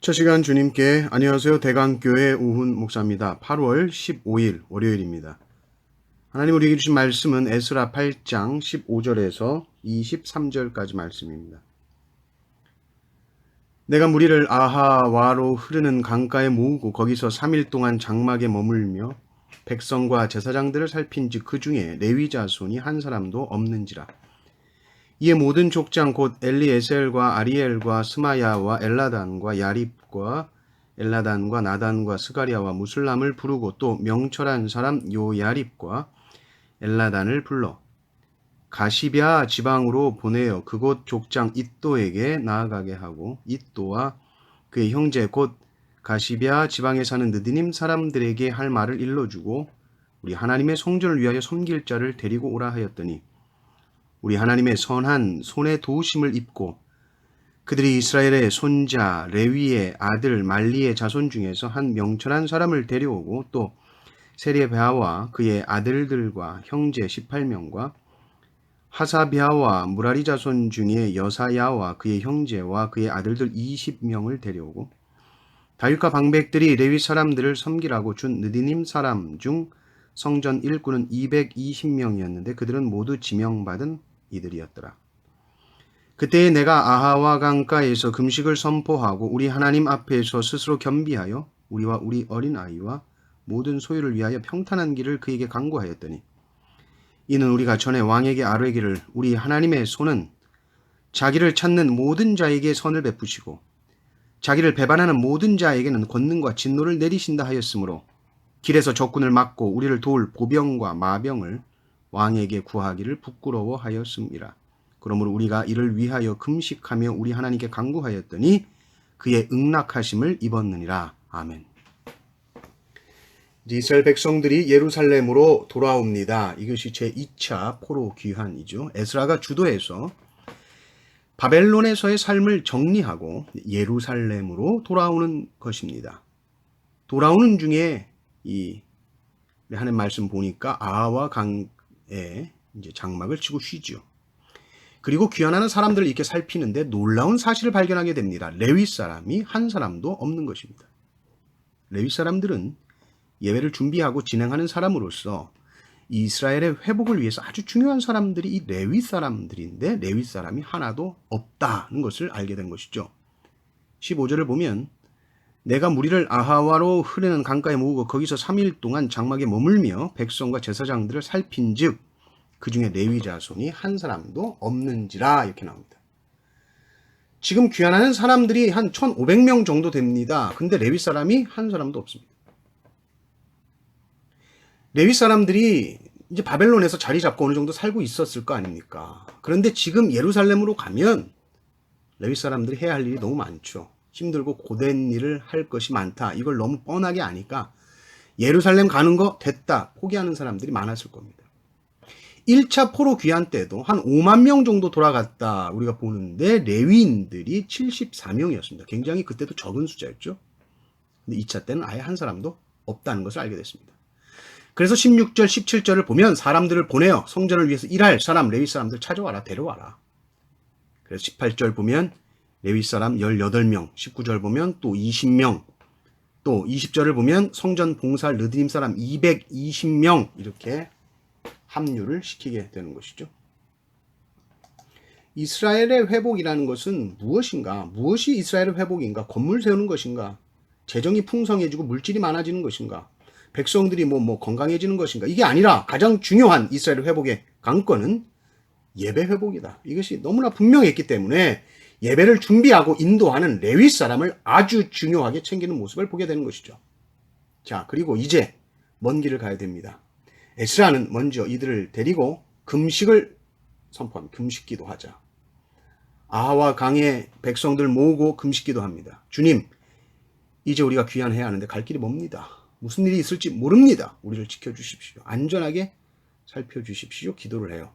첫 시간 주님께 안녕하세요. 대강교회 우훈 목사입니다. 8월 15일 월요일입니다. 하나님 우리에게 주신 말씀은 에스라 8장 15절에서 23절까지 말씀입니다. 내가 무리를 아하와로 흐르는 강가에 모으고 거기서 3일 동안 장막에 머물며 백성과 제사장들을 살핀즉 그 중에 레위 자손이 한 사람도 없는지라. 이에 모든 족장 곧 엘리에셀과 아리엘과 스마야와 엘라단과 야립과 엘라단과 나단과 스가리아와 무슬람을 부르고 또 명철한 사람 요야립과 엘라단을 불러 가시뱏 지방으로 보내어 그곳 족장 잇도에게 나아가게 하고 잇도와 그의 형제 곧 가시뱏 지방에 사는 느디님 사람들에게 할 말을 일러주고 우리 하나님의 성전을 위하여 섬길 자를 데리고 오라 하였더니 우리 하나님의 선한 손에 도우심을 입고 그들이 이스라엘의 손자 레위의 아들 말리의 자손 중에서 한 명철한 사람을 데려오고 또 세레베아와 그의 아들들과 형제 18명과 하사비아와 무라리 자손 중에 여사야와 그의 형제와 그의 아들들 20명을 데려오고 다윗과 방백들이 레위 사람들을 섬기라고 준 느디님 사람 중 성전 일꾼은 220명이었는데 그들은 모두 지명받은 이들이었더라. 그때에 내가 아하와 강가에서 금식을 선포하고 우리 하나님 앞에서 스스로 겸비하여 우리와 우리 어린아이와 모든 소유를 위하여 평탄한 길을 그에게 간구하였더니 이는 우리가 전에 왕에게 아뢰기를 우리 하나님의 손은 자기를 찾는 모든 자에게 선을 베푸시고 자기를 배반하는 모든 자에게는 권능과 진노를 내리신다 하였으므로 길에서 적군을 막고 우리를 도울 보병과 마병을 왕에게 구하기를 부끄러워하였음이라. 그러므로 우리가 이를 위하여 금식하며 우리 하나님께 간구하였더니 그의 응낙하심을 입었느니라. 아멘. 이스라엘 백성들이 예루살렘으로 돌아옵니다. 이것이 제2차 포로 귀환이죠. 에스라가 주도해서 바벨론에서의 삶을 정리하고 예루살렘으로 돌아오는 것입니다. 돌아오는 중에 하는 말씀 보니까 아하와 강에 이제 장막을 치고 쉬죠. 그리고 귀환하는 사람들을 이렇게 살피는데 놀라운 사실을 발견하게 됩니다. 레위 사람이 한 사람도 없는 것입니다. 레위 사람들은 예배를 준비하고 진행하는 사람으로서 이스라엘의 회복을 위해서 아주 중요한 사람들이 이 레위 사람들인데 레위 사람이 하나도 없다는 것을 알게 된 것이죠. 15절을 보면 내가 무리를 아하와로 흐르는 강가에 모으고 거기서 3일 동안 장막에 머물며 백성과 제사장들을 살핀즉 그 중에 레위 자손이 한 사람도 없는지라 이렇게 나옵니다. 지금 귀환하는 사람들이 한 1,500명 정도 됩니다. 근데 레위 사람이 한 사람도 없습니다. 레위 사람들이 이제 바벨론에서 자리 잡고 어느 정도 살고 있었을 거 아닙니까? 그런데 지금 예루살렘으로 가면 레위 사람들이 해야 할 일이 너무 많죠. 힘들고 고된 일을 할 것이 많다. 이걸 너무 뻔하게 아니까 예루살렘 가는 거 됐다. 포기하는 사람들이 많았을 겁니다. 1차 포로 귀환 때도 한 5만 명 정도 돌아갔다 우리가 보는데 레위인들이 74명이었습니다. 굉장히 그때도 적은 숫자였죠. 근데 2차 때는 아예 한 사람도 없다는 것을 알게 됐습니다. 그래서 16절, 17절을 보면 사람들을 보내어 성전을 위해서 일할 사람, 레위 사람들 찾아와라, 데려와라. 그래서 18절 보면 레위 사람 18명, 19절 보면 또 20명, 또 20절을 보면 성전 봉사할 느디님 사람 220명 이렇게 합류를 시키게 되는 것이죠. 이스라엘의 회복이라는 것은 무엇인가? 무엇이 이스라엘의 회복인가? 건물 세우는 것인가? 재정이 풍성해지고 물질이 많아지는 것인가? 백성들이 건강해지는 것인가? 이게 아니라 가장 중요한 이스라엘 회복의 관건은 예배 회복이다. 이것이 너무나 분명했기 때문에 예배를 준비하고 인도하는 레위 사람을 아주 중요하게 챙기는 모습을 보게 되는 것이죠. 자, 그리고 이제 먼 길을 가야 됩니다. 에스라는 먼저 이들을 데리고 금식을 선포합니다. 금식기도 하자. 아하와 강의 백성들 모으고 금식기도 합니다. 주님, 이제 우리가 귀환해야 하는데 갈 길이 멉니다. 무슨 일이 있을지 모릅니다. 우리를 지켜주십시오. 안전하게 살펴주십시오. 기도를 해요.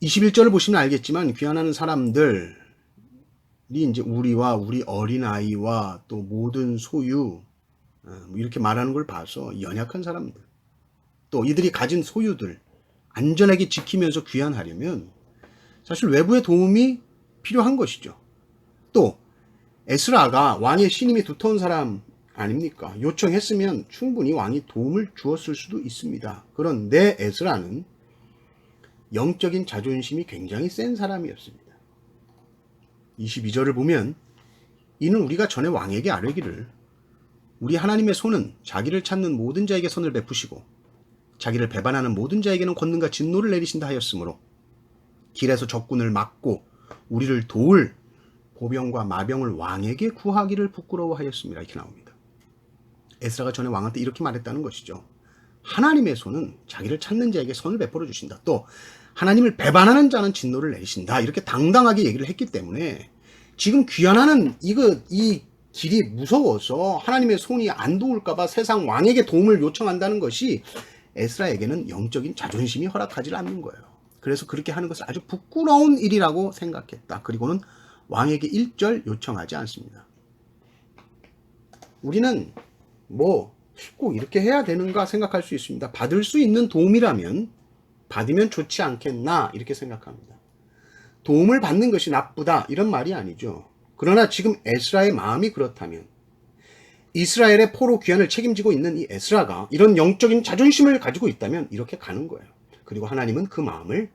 21절을 보시면 알겠지만 귀환하는 사람들이 이제 우리와 우리 어린아이와 또 모든 소유 이렇게 말하는 걸 봐서 연약한 사람들 또 이들이 가진 소유들 안전하게 지키면서 귀환하려면 사실 외부의 도움이 필요한 것이죠. 또 에스라가 왕의 신임이 두터운 사람 아닙니까? 요청했으면 충분히 왕이 도움을 주었을 수도 있습니다. 그런데 에스라는 영적인 자존심이 굉장히 센 사람이었습니다. 22절을 보면 이는 우리가 전에 왕에게 아뢰기를 우리 하나님의 손은 자기를 찾는 모든 자에게 선을 베푸시고 자기를 배반하는 모든 자에게는 권능과 진노를 내리신다 하였으므로 길에서 적군을 막고 우리를 도울 보병과 마병을 왕에게 구하기를 부끄러워하였습니다. 이렇게 나옵니다. 에스라가 전에 왕한테 이렇게 말했다는 것이죠. 하나님의 손은 자기를 찾는 자에게 선을 베풀어 주신다. 또 하나님을 배반하는 자는 진노를 내리신다. 이렇게 당당하게 얘기를 했기 때문에 지금 귀환하는 이 길이 무서워서 하나님의 손이 안 도울까봐 세상 왕에게 도움을 요청한다는 것이 에스라에게는 영적인 자존심이 허락하지 않는 거예요. 그래서 그렇게 하는 것을 아주 부끄러운 일이라고 생각했다. 그리고는 왕에게 일절 요청하지 않습니다. 우리는 꼭 이렇게 해야 되는가 생각할 수 있습니다. 받을 수 있는 도움이라면 받으면 좋지 않겠나 이렇게 생각합니다. 도움을 받는 것이 나쁘다 이런 말이 아니죠. 그러나 지금 에스라의 마음이 그렇다면 이스라엘의 포로 귀환을 책임지고 있는 이 에스라가 이런 영적인 자존심을 가지고 있다면 이렇게 가는 거예요. 그리고 하나님은 그 마음을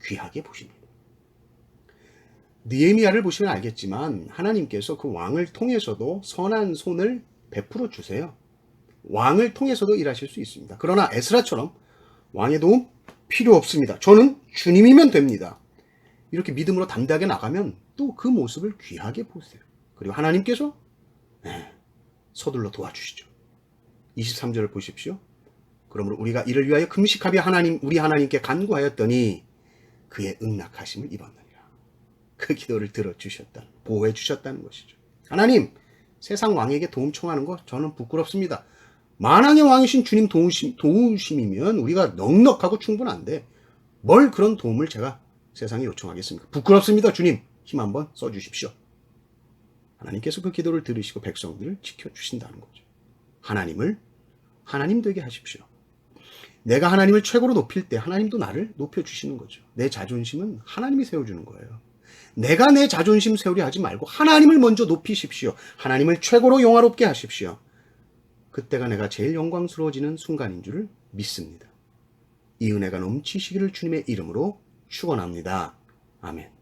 귀하게 보십니다. 느헤미야를 보시면 알겠지만 하나님께서 그 왕을 통해서도 선한 손을 베풀어 주세요. 왕을 통해서도 일하실 수 있습니다. 그러나 에스라처럼 왕의 도움 필요 없습니다. 저는 주님이면 됩니다. 이렇게 믿음으로 담대하게 나가면 또 그 모습을 귀하게 보세요. 그리고 하나님께서 서둘러 도와주시죠. 23절을 보십시오. 그러므로 우리가 이를 위하여 금식하며 우리 하나님께 간구하였더니 그의 응낙하심을 입었느니라. 그 기도를 들어주셨다. 보호해 주셨다는 것이죠. 하나님, 세상 왕에게 도움 청하는 거 저는 부끄럽습니다. 만왕의 왕이신 주님 도우심이면 우리가 넉넉하고 충분한데 뭘 그런 도움을 제가 세상에 요청하겠습니까? 부끄럽습니다. 주님, 힘 한번 써주십시오. 하나님께서 그 기도를 들으시고 백성들을 지켜주신다는 거죠. 하나님을 하나님 되게 하십시오. 내가 하나님을 최고로 높일 때 하나님도 나를 높여주시는 거죠. 내 자존심은 하나님이 세워주는 거예요. 내가 내 자존심 세우려 하지 말고 하나님을 먼저 높이십시오. 하나님을 최고로 영화롭게 하십시오. 그때가 내가 제일 영광스러워지는 순간인 줄을 믿습니다. 이 은혜가 넘치시기를 주님의 이름으로 축원합니다. 아멘.